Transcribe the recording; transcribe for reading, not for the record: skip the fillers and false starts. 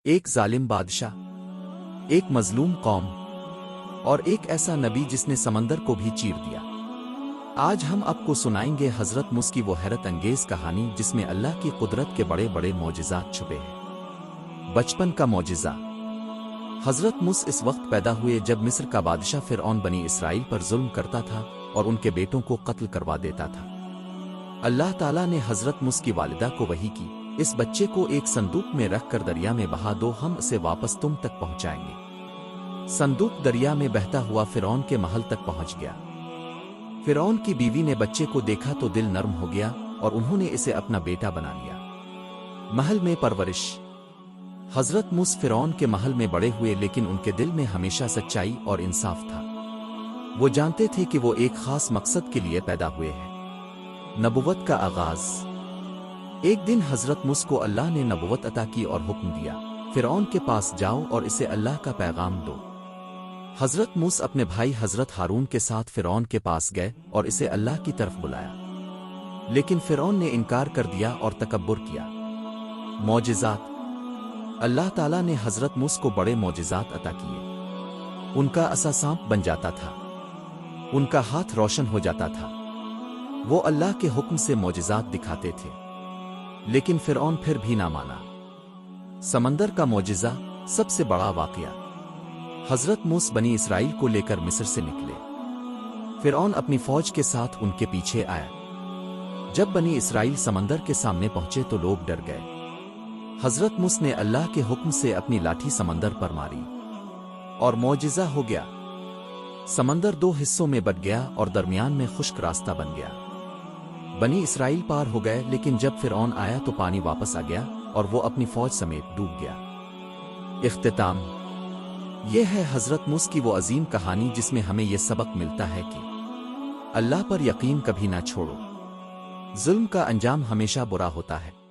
ایک ظالم بادشاہ، ایک مظلوم قوم، اور ایک ایسا نبی جس نے سمندر کو بھی چیر دیا۔ آج ہم آپ کو سنائیں گے حضرت موسیٰ کی وہ حیرت انگیز کہانی جس میں اللہ کی قدرت کے بڑے بڑے معجزات چھپے ہیں۔ بچپن کا معجزہ۔ حضرت موسیٰ اس وقت پیدا ہوئے جب مصر کا بادشاہ فرعون بنی اسرائیل پر ظلم کرتا تھا اور ان کے بیٹوں کو قتل کروا دیتا تھا۔ اللہ تعالیٰ نے حضرت موسیٰ کی والدہ کو وحی کی، اس بچے کو ایک صندوق میں رکھ کر دریا میں بہا دو، ہم اسے واپس تم تک پہنچائیں گے۔ صندوق دریا میں بہتا ہوا فرعون کے محل تک پہنچ گیا۔ فرعون کی بیوی نے بچے کو دیکھا تو دل نرم ہو گیا اور انہوں نے اسے اپنا بیٹا بنا لیا۔ محل میں پرورش۔ حضرت موسیٰ فرعون کے محل میں بڑے ہوئے، لیکن ان کے دل میں ہمیشہ سچائی اور انصاف تھا۔ وہ جانتے تھے کہ وہ ایک خاص مقصد کے لیے پیدا ہوئے ہیں۔ نبوت کا آغاز۔ ایک دن حضرت موسیٰ کو اللہ نے نبوت عطا کی اور حکم دیا، فرعون کے پاس جاؤ اور اسے اللہ کا پیغام دو۔ حضرت موسیٰ اپنے بھائی حضرت ہارون کے ساتھ فرعون کے پاس گئے اور اسے اللہ کی طرف بلایا، لیکن فرعون نے انکار کر دیا اور تکبر کیا۔ معجزات۔ اللہ تعالیٰ نے حضرت موسیٰ کو بڑے معجزات عطا کیے۔ ان کا عصا سانپ بن جاتا تھا، ان کا ہاتھ روشن ہو جاتا تھا۔ وہ اللہ کے حکم سے معجزات دکھاتے تھے، لیکن فرعون پھر بھی نہ مانا۔ سمندر کا معجزہ۔ سب سے بڑا واقعہ۔ حضرت موسیٰ بنی اسرائیل کو لے کر مصر سے نکلے۔ فرعون اپنی فوج کے ساتھ ان کے پیچھے آیا۔ جب بنی اسرائیل سمندر کے سامنے پہنچے تو لوگ ڈر گئے۔ حضرت موسیٰ نے اللہ کے حکم سے اپنی لاٹھی سمندر پر ماری اور معجزہ ہو گیا۔ سمندر دو حصوں میں بٹ گیا اور درمیان میں خشک راستہ بن گیا۔ بنی اسرائیل پار ہو گئے، لیکن جب فرعون آیا تو پانی واپس آ گیا اور وہ اپنی فوج سمیت ڈوب گیا۔ اختتام۔ یہ ہے حضرت موسیٰ کی وہ عظیم کہانی جس میں ہمیں یہ سبق ملتا ہے کہ اللہ پر یقین کبھی نہ چھوڑو، ظلم کا انجام ہمیشہ برا ہوتا ہے۔